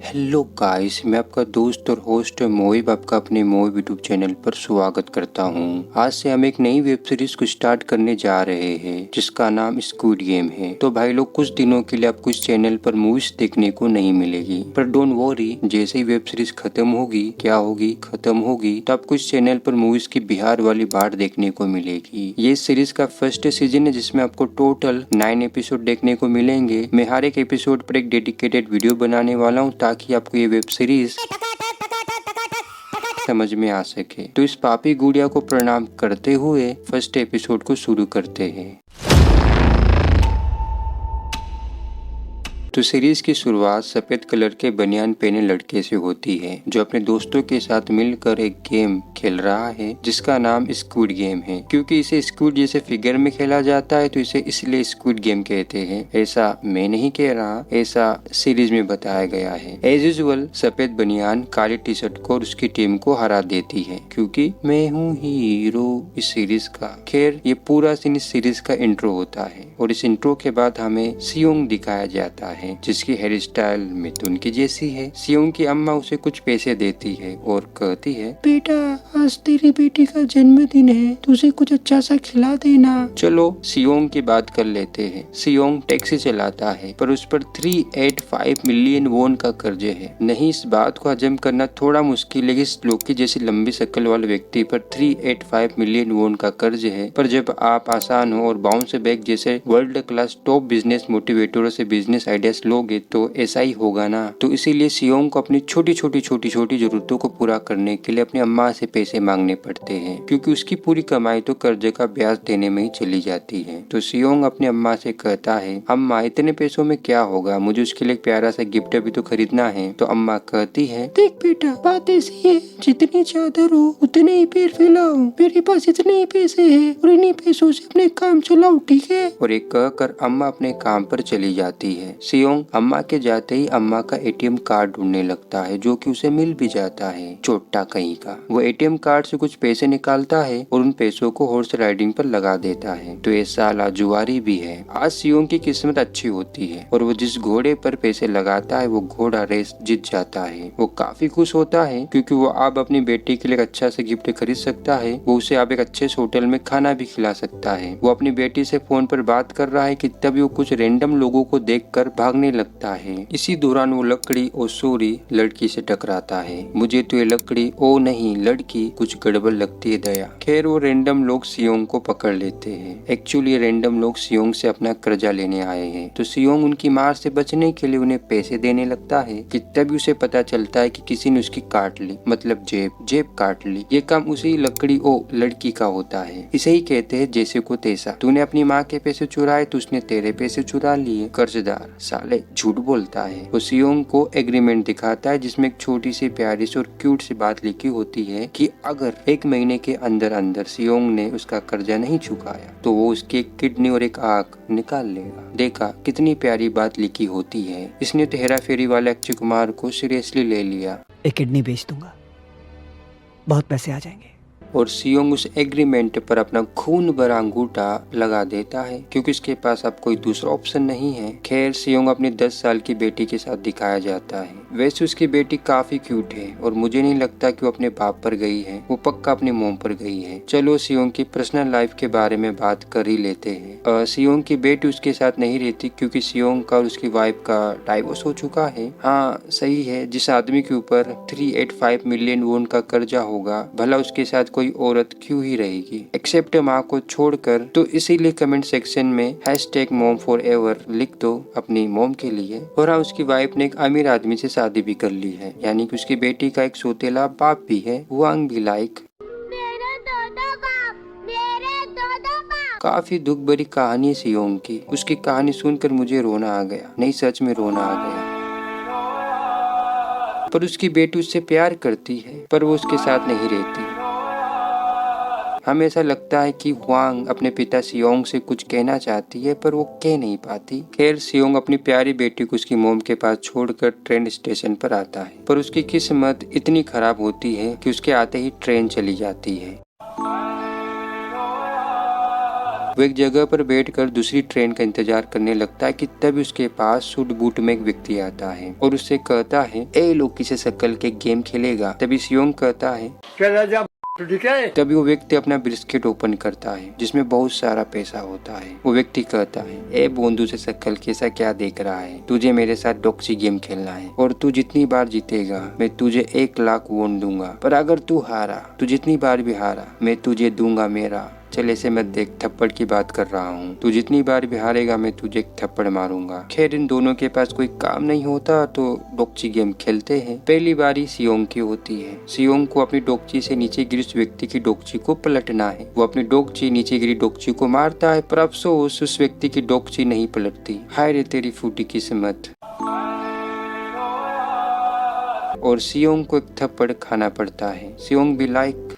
Hello guys, मैं आपका दोस्त और होस्ट मोहिब आपका अपने मोहिब यूट्यूब चैनल पर स्वागत करता हूं। आज से हम एक नई वेब सीरीज को स्टार्ट करने जा रहे हैं जिसका नाम स्क्विड गेम है। तो भाई लोग, कुछ दिनों के लिए आपको इस चैनल पर मूवीज देखने को नहीं मिलेगी, पर डोंट वरी, जैसे ही वेब सीरीज खत्म होगी, क्या होगी, खत्म होगी, तो आपको इस चैनल पर मूवीज की बिहार वाली बाढ़ देखने को मिलेगी। ये सीरीज का फर्स्ट सीजन है जिसमें आपको टोटल 9 एपिसोड देखने को मिलेंगे। मैं हर एक एपिसोड पर एक डेडिकेटेड वीडियो बनाने वाला हूँ ताकि आपको ये वेब सीरीज समझ में आ सके। तो इस पापी गुड़िया को प्रणाम करते हुए फर्स्ट एपिसोड को शुरू करते हैं। तो सीरीज की शुरुआत सफेद कलर के बनियान पहने लड़के से होती है जो अपने दोस्तों के साथ मिलकर एक गेम खेल रहा है जिसका नाम स्क्विड गेम है। क्योंकि इसे स्क्विड जैसे फिगर में खेला जाता है तो इसे इसलिए स्क्विड गेम कहते हैं। ऐसा मैं नहीं कह रहा, ऐसा सीरीज में बताया गया है। एज यूजुअल सफेद बनियान काली टी शर्ट को और उसकी टीम को हरा देती है क्योंकि मैं हूँ हीरो इस सीरीज का। खैर, ये पूरा सीन इस सीरीज का इंट्रो होता है और इस इंट्रो के बाद हमें सियोंग दिखाया जाता है जिसकी हेयर स्टाइल मिथुन की जैसी है। सियोंग की अम्मा उसे कुछ पैसे देती है और कहती है, बेटा आज तेरी बेटी का जन्मदिन है, तुझे कुछ अच्छा सा खिला देना। चलो सियोंग की बात कर लेते हैं। सियोंग टैक्सी चलाता है पर उस पर 385 मिलियन वोन का कर्ज है। नहीं, इस बात को हजम करना थोड़ा मुश्किल है कि इस लोकी जैसी लंबी शक्ल वाले व्यक्ति पर 385 मिलियन वोन का कर्ज है। पर जब आप आसान हो और बाउंस बैक जैसे वर्ल्ड क्लास टॉप बिजनेस मोटिवेटरों से बिजनेस आइडियाज लोगे तो ऐसा ही होगा ना। तो इसीलिए सियोंग को अपनी छोटी छोटी जरूरतों को पूरा करने के लिए अपनी अम्मा से पैसे मांगने पड़ते हैं क्योंकि उसकी पूरी कमाई तो कर्जे का ब्याज देने में ही चली जाती है। तो सियोंग अपनी अम्मा से कहता है, अम्मा इतने पैसों में क्या होगा, मुझे उसके लिए एक प्यारा सा गिफ्ट भी तो खरीदना है। तो अम्मा कहती है, देख बेटा, बात ऐसी है, जितनी चादर हो उतने ही पैर फैलाओ, मेरे पास इतने ही पैसे हैं और इन्हीं पैसों से अपने काम चलाओ, ठीक है। और एक कहकर अम्मा अपने काम पर चली जाती है। सियोंग अम्मा के जाते ही अम्मा का एटीएम कार्ड ढूंढने लगता है जो कि उसे मिल भी जाता है। चोट्टा कहीं का। वो एटीएम कार्ड से कुछ पैसे निकालता है और उन पैसों को हॉर्स राइडिंग पर लगा देता है। तो ये साला जुआरी भी है। आज सियोंग की किस्मत अच्छी होती है और वो जिस घोड़े पर पैसे लगाता है वो घोड़ा रेस जीत जाता है। वो काफी खुश होता है क्योंकि वो अब अपनी बेटी के लिए अच्छा से गिफ्ट खरीद सकता है। वो उसे अब एक अच्छे होटल में खाना भी खिला सकता है। वो अपनी बेटी से फोन पर बात कर रहा है कि तभी वो कुछ रैंडम लोगों को देखकर भागने लगता है। इसी दौरान वो लकड़ी और सूरी लड़की से टकराता है। मुझे तो ये लकड़ी ओ नहीं लड़की कुछ गड़बड़ लगती है दया। खैर, वो रैंडम लोग सियोंग को पकड़ लेते हैं। एक्चुअली रैंडम लोग सियोंग से अपना कर्जा लेने आए हैं। तो सियोंग उनकी मार से बचने के लिए उन्हें पैसे देने लगता है कि तभी उसे पता चलता है कि किसी ने उसकी काट ली, मतलब जेब काट ली। ये काम उसी लकड़ी ओ लड़की का होता है। इसे ही कहते हैं जैसे को तैसा। तूने अपनी माँ के पैसे चुराए तो उसने तेरे पैसे चुरा लिए। कर्जदार साले झूठ बोलता है। वो सियोंग को एग्रीमेंट दिखाता है जिसमें एक छोटी सी प्यारी सी और क्यूट सी बात लिखी होती है कि अगर 1 महीने के अंदर अंदर सियोंग ने उसका कर्जा नहीं चुकाया तो वो उसकी एक किडनी और एक आंख निकाल लेगा। देखा कितनी प्यारी बात लिखी होती है। इसने तो हेरा फेरी वाले अक्षय कुमार को सीरियसली ले लिया। एक किडनी बेच दूंगा, बहुत पैसे आ जाएंगे। और सियोंग उस एग्रीमेंट पर अपना खून भरा अंगूठा लगा देता है क्योंकि उसके पास अब कोई दूसरा ऑप्शन नहीं है। खैर, सियोंग अपनी 10 साल की बेटी के साथ दिखाया जाता है। वैसे उसकी बेटी काफी क्यूट है और मुझे नहीं लगता कि वो अपने बाप पर गई है, वो पक्का अपनी मोम पर गई है। चलो सियोंग की पर्सनल लाइफ के बारे में बात कर ही लेते हैं। सियोंग की बेटी उसके साथ नहीं रहती क्योंकि सियोंग का और उसकी वाइफ का डाइवोर्स हो चुका है। हाँ सही है, जिस आदमी के ऊपर 385 मिलियन वोन का कर्जा होगा भला उसके साथ कोई औरत क्यों ही रहेगी, एक्सेप्ट माँ को छोड़कर। तो इसीलिए कमेंट सेक्शन में #mom4ever लिख दो अपनी मोम के लिए। और हाँ, उसकी वाइफ ने एक अमीर आदमी से शादी भी कर ली है, यानी कि उसकी बेटी का एक सौतेला बाप भी है, वांग भी लाइक। काफी दुख भरी कहानी सियोंग की। उसकी कहानी सुनकर मुझे रोना आ गया। नहीं, सच में रोना आ गया। पर उसकी बेटी उससे प्यार करती है पर वो उसके साथ नहीं रहती। हमें ऐसा लगता है कि वांग अपने पिता सियोंग से कुछ कहना चाहती है पर वो कह नहीं पाती। खैर, सियोंग अपनी प्यारी बेटी को उसकी मोम के पास छोड़कर ट्रेन स्टेशन पर आता है पर उसकी किस्मत इतनी खराब होती है कि उसके आते ही ट्रेन चली जाती है। वो एक जगह पर बैठकर दूसरी ट्रेन का इंतजार करने लगता है कि तभी उसके पास सूट बूट में एक व्यक्ति आता है और उससे कहता है, ए लोकी से शक्ल के गेम खेलेगा। तभी सियोंग कहता है, तभी वो व्यक्ति अपना ब्रिस्केट ओपन करता है जिसमें बहुत सारा पैसा होता है। वो व्यक्ति कहता है, ए बोंदू से शक्ल कैसा क्या देख रहा है, तुझे मेरे साथ डॉक्सी गेम खेलना है और तू जितनी बार जीतेगा मैं तुझे 1 लाख वोन दूंगा, पर अगर तू हारा, तू जितनी बार भी हारा, मैं तुझे दूंगा मेरा, चल ऐसे मत देख, थप्पड़ की बात कर रहा हूँ, तू जितनी बार भी हारेगा मैं तुझे एक थप्पड़ मारूंगा। खैर इन दोनों के पास कोई काम नहीं होता तो डोकची गेम खेलते हैं। पहली बारी सियोंग की होती है। सियोंग को अपनी डोकची से नीचे गिरी उस व्यक्ति की डोकची को पलटना है। वो अपनी डोकची नीचे गिरी डोकची को मारता है, पर अफसोस उस व्यक्ति की डोकची नहीं पलटती। हाय रे तेरी फूटी किस्मत। और सियोंग को एक थप्पड़ खाना पड़ता है। सियोंग भी लाइक,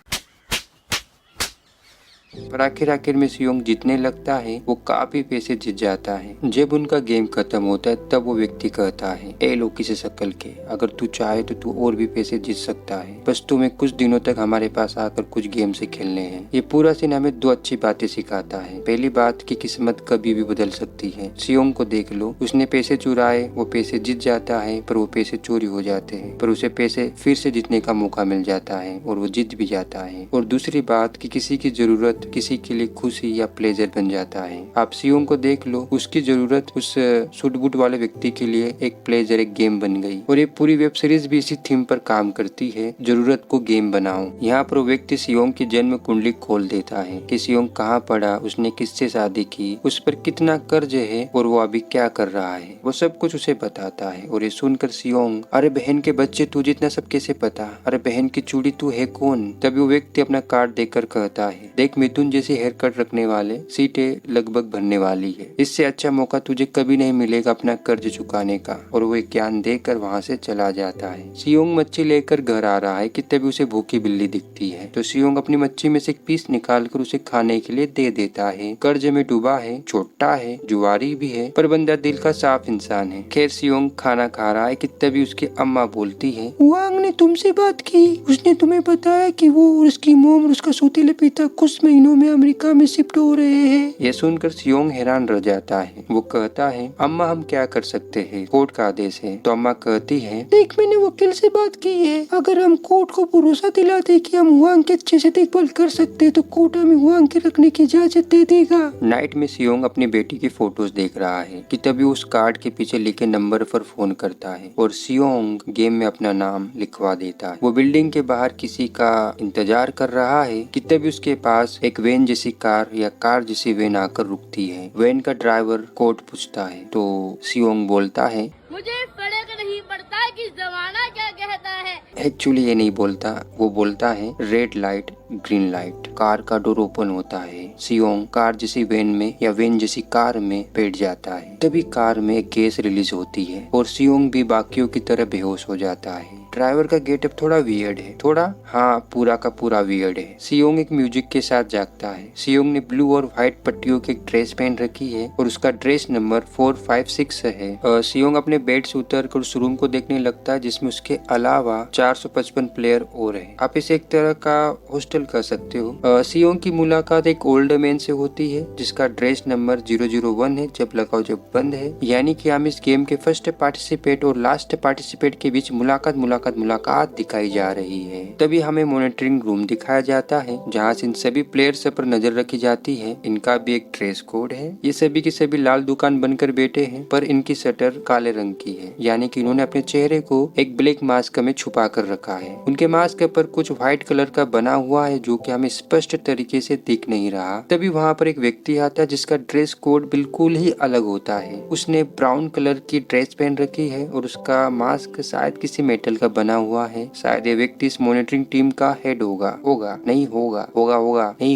पर आखिर में सियोंग जीतने लगता है। वो काफी पैसे जीत जाता है। जब उनका गेम खत्म होता है तब वो व्यक्ति कहता है, ए लोकी से शक्ल के, अगर तू चाहे तो तू और भी पैसे जीत सकता है, बस तुम्हें कुछ दिनों तक हमारे पास आकर कुछ गेम से खेलने हैं। ये पूरा सीन हमें 2 अच्छी बातें सिखाता है। पहली बात की किस्मत कभी भी बदल सकती है। सियोंग को देख लो, उसने पैसे चुराए, वो पैसे जीत जाता है, पर वो पैसे चोरी हो जाते हैं, पर उसे पैसे फिर से जीतने का मौका मिल जाता है और वो जीत भी जाता है। और दूसरी बात की किसी की जरूरत किसी के लिए खुशी या प्लेजर बन जाता है। आप सियोंग को देख लो, उसकी जरूरत उस सूट बूट वाले व्यक्ति के लिए एक प्लेजर, एक गेम बन गई। और ये पूरी वेब सीरीज भी इसी थीम पर काम करती है, जरूरत को गेम बनाओ। यहाँ पर वो व्यक्ति सियोंग की जन्म कुंडली खोल देता है कि सियोंग कहाँ पढ़ा, उसने किससे शादी की, उस पर कितना कर्ज है और वो अभी क्या कर रहा है, वो सब कुछ उसे बताता है। और ये सुनकर सियोंग, अरे बहन के बच्चे तुझे इतना सब कैसे पता, अरे बहन की चूड़ी तू है कौन। तभी वो व्यक्ति अपना कार्ड देकर कहता है, देख मिथुन जैसी हेयर कट रखने वाले सीटें लगभग भरने वाली है, इससे अच्छा मौका तुझे कभी नहीं मिलेगा अपना कर्ज चुकाने का। और वो एक ज्ञान देकर वहाँ से चला जाता है। सियोंग मच्छी लेकर घर आ रहा है कि तभी उसे भूखी बिल्ली दिखती है, तो सियोंग अपनी मच्छी में से एक पीस निकालकर उसे खाने के लिए दे देता है। कर्ज में डूबा है, छोटा है, जुआरी भी है, पर बंदा दिल का साफ इंसान है। खैर सियोंग खाना खा रहा है कि तभी उसकी अम्मा बोलती है, वांग ने तुमसे बात की, उसने तुम्हें बताया कि वो और उसकी मोम और उसका सौतेला पिता कुछ महीनों में अमेरिका में शिफ्ट हो रहे हैं। ये सुनकर सियोंग हैरान रह जाता है। वो कहता है, अम्मा हम क्या कर सकते हैं, कोर्ट का आदेश है। तो अम्मा कहती है, देख मैंने वकील से बात की है, अगर हम कोर्ट को भरोसा दिलाते कि हम वांग के अच्छे से देखभाल कर सकते हैं तो कोर्ट हमें वांग के रखने की इजाजत दे देगा। नाइट में सियोंग अपनी बेटी की फोटोज देख रहा है कि तभी उस कार्ड के पीछे लिखे नंबर पर फोन करता है और सियोंग गेम में अपना नाम लिखवा देता है। वो बिल्डिंग के बाहर किसी का इंतजार कर रहा है कि तभी उसके पास एक वैन जैसी कार या कार जैसी वैन आकर रुकती है। वैन का ड्राइवर कोड पूछता है तो सियोंग बोलता है, मुझे फर्क नहीं पड़ता कि जमाना क्या कहता है। एक्चुअली ये नहीं बोलता, वो बोलता है red light green light. Car का डोर ओपन होता है। सियोंग कार जैसी वैन में या वैन जैसी कार में बैठ जाता है। तभी कार में गैस रिलीज होती है और सियोंग भी बाकियों की तरह बेहोश हो जाता है। ड्राइवर का गेटअप थोड़ा वियर्ड है, थोड़ा हाँ पूरा का पूरा वियर्ड है। सियोंग एक म्यूजिक के साथ जागता है। सियोंग ने ब्लू और व्हाइट पट्टियों की एक ड्रेस पहन रखी है और उसका ड्रेस नंबर 456 है। सियोंग अपने बेड से उतरकर उस रूम को देखने लगता है जिसमें उसके अलावा 455 प्लेयर और हैं। आप इसे एक तरह का हॉस्टल कह सकते हो। सियोंग की मुलाकात एक ओल्ड मैन से होती है जिसका ड्रेस नंबर 001 है, जब लगाओ जब बंद है। यानी कि हम इस गेम के फर्स्ट पार्टिसिपेट और लास्ट पार्टिसिपेट के बीच मुलाकात दिखाई जा रही है। तभी हमें मॉनिटरिंग रूम दिखाया जाता है जहाँ से इन सभी प्लेयर्स पर नजर रखी जाती है। इनका भी एक ड्रेस कोड है। ये सभी की सभी लाल दुकान बनकर बैठे हैं, पर इनकी शटर काले रंग की है, यानी कि इन्होंने अपने चेहरे को एक ब्लैक मास्क में छुपा कर रखा है। उनके मास्क पर कुछ व्हाइट कलर का बना हुआ है जो कि हमें स्पष्ट तरीके से दिख नहीं रहा। तभी वहाँ पर एक व्यक्ति आता है जिसका ड्रेस कोड बिल्कुल ही अलग होता है। उसने ब्राउन कलर की ड्रेस पहन रखी है और उसका मास्क शायद किसी मेटल का बना हुआ है। शायद ये व्यक्ति इस मॉनिटरिंग टीम का हेड होगा नहीं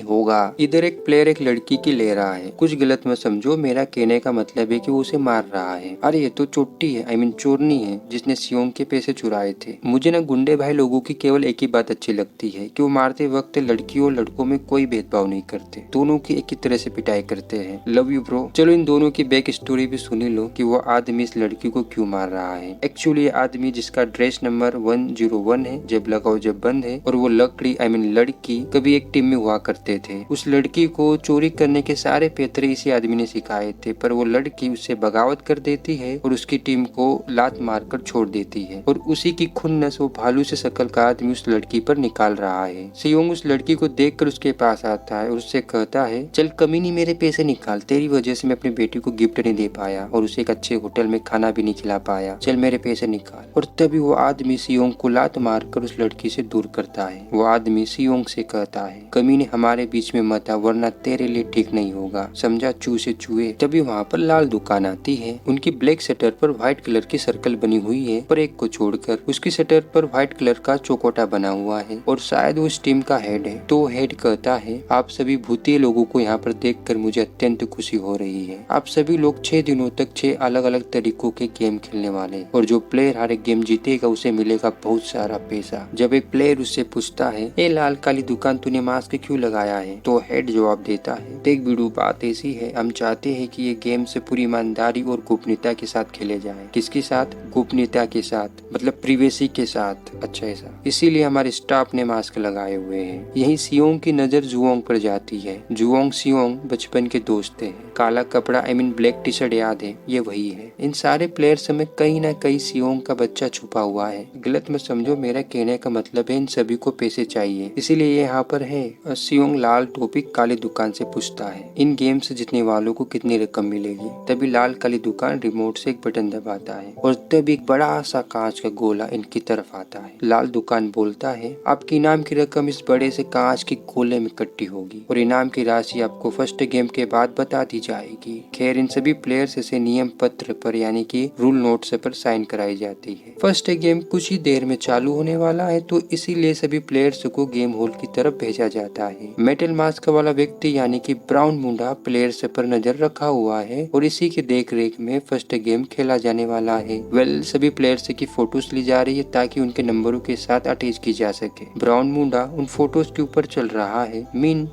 होगा। इधर एक प्लेयर एक लड़की की ले रहा है। कुछ गलत मत समझो, मेरा कहने का मतलब है कि वो उसे मार रहा है। अरे ये तो चोटी है, आई मीन चोरनी है, जिसने सियोंग के पैसे चुराए थे। मुझे ना गुंडे भाई लोगों की केवल एक ही बात अच्छी लगती है कि वो मारते वक्त लड़कियों और लड़कों में कोई भेदभाव नहीं करते, दोनों की एक ही तरह से पिटाई करते हैं। Love you bro. चलो इन दोनों की बैक स्टोरी भी सुनी लो कि वो आदमी इस लड़की को क्यों मार रहा है। एक्चुअली आदमी जिसका ड्रेस नंबर नंबर 101 है, जब लगाओ जब बंद है। और वो लकड़ी लड़की कभी एक टीम में हुआ करते थे। उस लड़की को चोरी करने के सारे पैतरे इसी आदमी ने सिखाए थे, पर वो लड़की उससे बगावत कर देती है और उसकी टीम को लात मारकर छोड़ देती है। और उसी की खुन्नस वो भालू से शकल का आदमी उस लड़की पर निकाल रहा है। सियोंग उस लड़की को देखकर उसके पास आता है और उससे कहता है, चल कमीनी मेरे पैसे निकाल, तेरी वजह से मैं अपनी बेटी को गिफ्ट नहीं दे पाया और उसे एक अच्छे होटल में खाना भी नहीं खिला पाया, चल मेरे पैसे निकाल। और तभी वो आदमी सियोंग को लात मारकर उस लड़की से दूर करता है। वो आदमी सियोंग से कहता है, कमीने हमारे बीच में मत आ, वरना तेरे लिए ठीक नहीं होगा, समझा, चू से चूहे। तभी वहाँ पर लाल दुकान आती है। उनकी ब्लैक शटर पर व्हाइट कलर की सर्कल बनी हुई है, पर एक को छोड़कर उसकी शटर पर व्हाइट कलर का चौकोटा बना हुआ है और शायद वो उस टीम का हेड है। तो हेड कहता है, आप सभी भूतिए लोगों को यहाँ पर देखकर मुझे अत्यंत खुशी हो रही है। आप सभी लोग 6 दिनों तक 6 अलग अलग तरीकों के गेम खेलने वाले, और जो प्लेयर हर एक गेम जीतेगा उसे मिलेगा बहुत सारा पैसा। जब एक प्लेयर उससे पूछता है, ए लाल काली दुकान तूने मास्क क्यों लगाया है, तो हेड जवाब देता है, देख बिडू बात ऐसी है, हम चाहते हैं कि ये गेम से पूरी ईमानदारी और गोपनीयता के साथ खेले जाए। किसके साथ? गोपनीयता के साथ, मतलब प्रिवेसी के साथ। अच्छा ऐसा, इसीलिए हमारे स्टाफ ने मास्क लगाए हुए हैं। यही सियोंग की नजर जुओंग पर जाती है। जुओंग सियोंग बचपन के दोस्त हैं। काला कपड़ा ब्लैक टी शर्ट याद है, ये वही है। इन सारे प्लेयर्स में कहीं ना कहीं सियोंग का बच्चा छुपा हुआ है। गलत मत समझो, मेरा कहने का मतलब है इन सभी को पैसे चाहिए, इसीलिए ये यहाँ पर है। सियोंग लाल टोपी काली दुकान से पूछता है, इन गेम से जीतने वालों को कितनी रकम मिलेगी। तभी लाल काली दुकान रिमोट से एक बटन दबाता है और तभी एक बड़ा सा कांच का गोला इनकी तरफ आता है। लाल दुकान बोलता है, आपकी इनाम की रकम इस बड़े से कांच के गोले में इकट्ठी होगी और इनाम की राशि आपको फर्स्ट गेम के बाद बता दी जाएगी। खैर इन सभी प्लेयर्स से नियम पत्र पर यानी कि रूल नोट्स पर साइन कराई जाती है। फर्स्ट गेम कुछ ही देर में चालू होने वाला है, तो इसीलिए सभी प्लेयर्स को गेम हॉल की तरफ भेजा जाता है। मेटल मास्क वाला व्यक्ति यानी कि ब्राउन मुंडा प्लेयर्स पर नजर रखा हुआ है और इसी की देख रेख में फर्स्ट गेम खेला जाने वाला है। सभी प्लेयर्स की फोटोज ली जा रही है ताकि उनके नंबरों के साथ अटैच की जा सके। ब्राउन मुंडा उन फोटोज के ऊपर चल रहा है।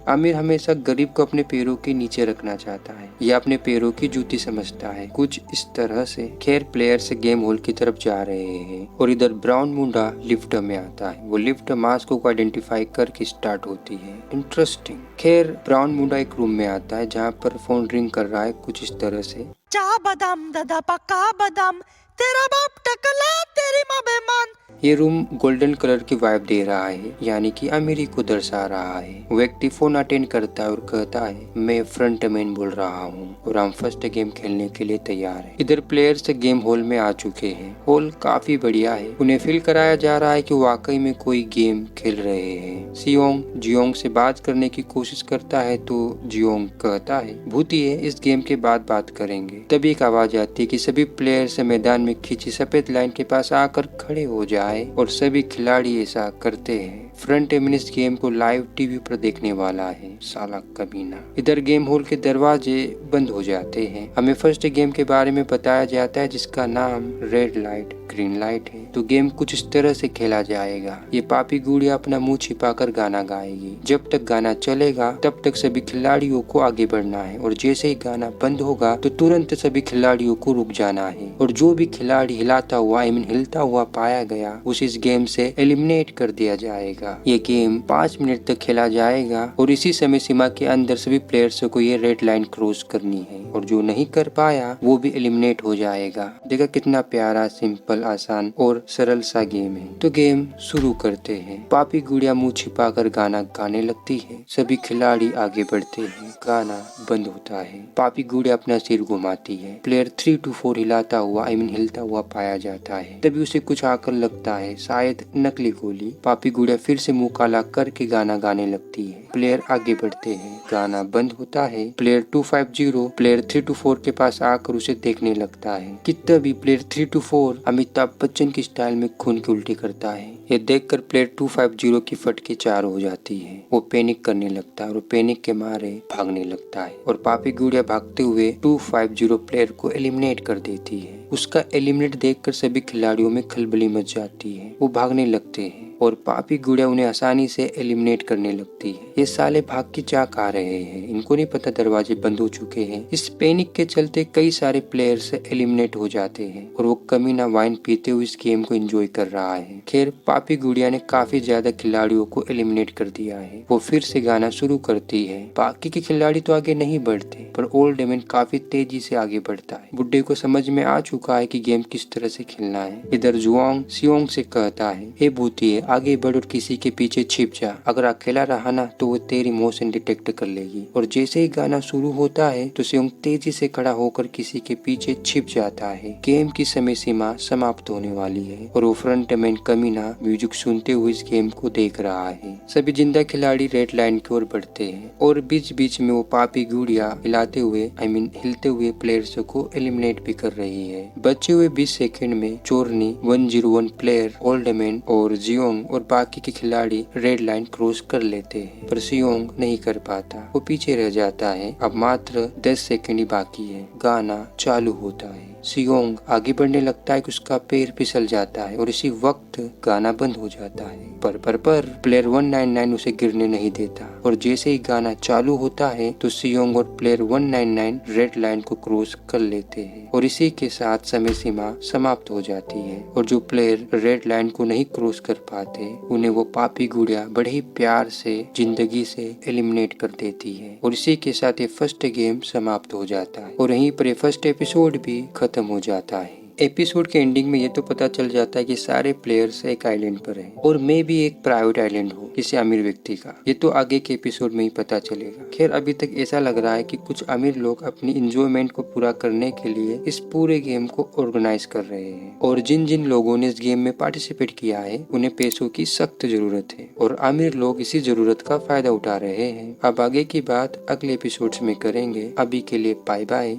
आमिर हमेशा गरीब को अपने पैरों के नीचे रखना चाहता है या अपने पैरों की जूती समझता है, कुछ इस तरह से। खैर प्लेयर्स गेम हॉल की तरफ जा रहे हैं और इधर ब्राउन मुंडा लिफ्ट में आता है। वो लिफ्ट मास्क को आइडेंटिफाई करके स्टार्ट होती है। इंटरेस्टिंग। खैर ब्राउन मुंडा एक रूम में आता है जहाँ पर फोन रिंग कर रहा है कुछ इस तरह से, चा बादाम दादा पक्का बादाम, तेरा बाप टकला तेरी माँ बेमान। ये रूम गोल्डन कलर की वाइब दे रहा है, यानी कि अमीरी को दर्शा रहा है। व्यक्ति फोन अटेंड करता है और कहता है, मैं फ्रंट मैन बोल रहा हूँ और हम फर्स्ट गेम खेलने के लिए तैयार हैं। इधर प्लेयर्स गेम हॉल में आ चुके हैं। हॉल काफी बढ़िया है। उन्हें फील कराया जा रहा है कि वाकई में कोई गेम खेल रहे हैं। सियोंग जियोंग से बात करने की कोशिश करता है तो जियोंग कहता है, भूतिए इस गेम के बाद बात करेंगे। तभी एक आवाज आती है कि सभी प्लेयर्स मैदान में खींची सफेद लाइन के पास आकर खड़े हो जाए और सभी खिलाड़ी ऐसा करते हैं। फ्रंट इस गेम को लाइव टीवी पर देखने वाला है, साला कमीना। इधर गेम हॉल के दरवाजे बंद हो जाते हैं। हमें फर्स्ट गेम के बारे में बताया जाता है जिसका नाम रेड लाइट ग्रीन लाइट है। तो गेम कुछ इस तरह से खेला जाएगा। ये पापी गुड़िया अपना मुंह छिपाकर गाना गाएगी। जब तक गाना चलेगा तब तक सभी खिलाड़ियों को आगे बढ़ना है और जैसे ही गाना बंद होगा तो तुरंत सभी खिलाड़ियों को रुक जाना है और जो भी खिलाड़ी हिलाता हुआ हिलता हुआ पाया गया उसे इस गेम से एलिमिनेट कर दिया जाएगा। ये गेम 5 मिनट तक खेला जाएगा और इसी समय सीमा के अंदर सभी प्लेयर्स को ये रेड लाइन क्रॉस करनी है और जो नहीं कर पाया वो भी एलिमिनेट हो जाएगा। देखा कितना प्यारा, सिंपल, आसान और सरल सा गेम है। तो गेम शुरू करते हैं। पापी गुड़िया मुंह छिपाकर गाना गाने लगती है। सभी खिलाड़ी आगे बढ़ते हैं। गाना बंद होता है। पापी गुड़िया अपना सिर घुमाती है। प्लेयर 3 to 4 हिलाता हुआ हिलता हुआ पाया जाता है। तभी उसे कुछ आकर लगता है, शायद नकली गोली। पापी गुड़िया फिर से मुंह काला करके गाना गाने लगती है। प्लेयर आगे बढ़ते हैं। गाना बंद होता है। प्लेयर 250 प्लेयर 3 to 4 के पास आकर उसे देखने लगता है कि तभी प्लेयर 3 to 4 अमिताभ बच्चन की स्टाइल में खून की उल्टी करता है। ये देखकर प्लेयर 250 की फटकी 4 हो जाती है। वो पैनिक करने लगता है और पैनिक के मारे भागने लगता है और पापी गुड़िया भागते हुए 250 प्लेयर को एलिमिनेट कर देती है। उसका एलिमिनेट देखकर सभी खिलाड़ियों में खलबली मच जाती है। वो भागने लगते हैं और पापी गुड़िया उन्हें आसानी से एलिमिनेट करने लगती है। ये साले भाग के जा आ रहे हैं, इनको नहीं पता दरवाजे बंद हो चुके हैं। इस पैनिक के चलते कई सारे प्लेयर्स एलिमिनेट हो जाते हैं और वो कमीना वाइन पीते हुए इस गेम को एंजॉय कर रहा है। खैर पापी गुड़िया ने काफी ज्यादा खिलाड़ियों को एलिमिनेट कर दिया है। वो फिर से गाना शुरू करती है। बाकी के खिलाड़ी तो आगे नहीं बढ़ते पर ओल्ड मैन काफी तेजी से आगे बढ़ता है। बुड्ढे को समझ में आ चुका है कि गेम किस तरह से खेलना है। इधर जुआंग सियोंग से कहता है, हे भूतिए आगे बढ़ और किसी के पीछे छिप जा, अगर अकेला रहा ना तो वो तेरी मोशन डिटेक्ट कर लेगी। और जैसे ही गाना शुरू होता है तो सियोंग तेजी से खड़ा होकर किसी के पीछे छिप जाता है। गेम की समय सीमा समाप्त होने वाली है और वो फ्रंट मैन कमीना म्यूजिक सुनते हुए इस गेम को देख रहा है। सभी जिंदा खिलाड़ी रेड लाइन की ओर बढ़ते हैं और बीच बीच में वो पापी गुड़िया हिलते हुए प्लेयर्स को एलिमिनेट भी कर रही है। बचे हुए 20 सेकंड में चोरनी 101 प्लेयर, ओल्ड मैन और जियोंग और बाकी के खिलाड़ी रेड लाइन क्रॉस कर लेते हैं पर सियोंग नहीं कर पाता, वो पीछे रह जाता है। अब मात्र 10 सेकंड ही बाकी है। गाना चालू होता है। सियोंग आगे बढ़ने लगता है कि उसका पैर फिसल जाता है और इसी वक्त गाना बंद हो जाता है। पर प्लेयर 199 उसे गिरने नहीं देता और जैसे ही गाना चालू होता है तो सियोंग और प्लेयर 199 रेड लाइन को क्रॉस कर लेते हैं और इसी के साथ समय सीमा समाप्त हो जाती है। और जो प्लेयर रेड लाइन को नहीं क्रॉस कर पाते उन्हें वो पापी गुड़िया बड़े ही प्यार से जिंदगी से एलिमिनेट कर देती है और इसी के साथ ये फर्स्ट गेम समाप्त हो जाता है और यहीं पर ये फर्स्ट एपिसोड भी खत्म हो जाता है। एपिसोड के एंडिंग में ये तो पता चल जाता है कि सारे प्लेयर्स एक आइलैंड पर हैं और मैं भी एक प्राइवेट आइलैंड हूँ किसी अमीर व्यक्ति का। ये तो आगे के एपिसोड में ही पता चलेगा। खैर अभी तक ऐसा लग रहा है कि कुछ अमीर लोग अपनी इंजॉयमेंट को पूरा करने के लिए इस पूरे गेम को ऑर्गेनाइज कर रहे हैं और जिन जिन लोगों ने इस गेम में पार्टिसिपेट किया है उन्हें पैसों की सख्त जरूरत है और अमीर लोग इसी जरूरत का फायदा उठा रहे हैं। अब आगे की बात अगले एपिसोड में करेंगे। अभी के लिए बाय बाय।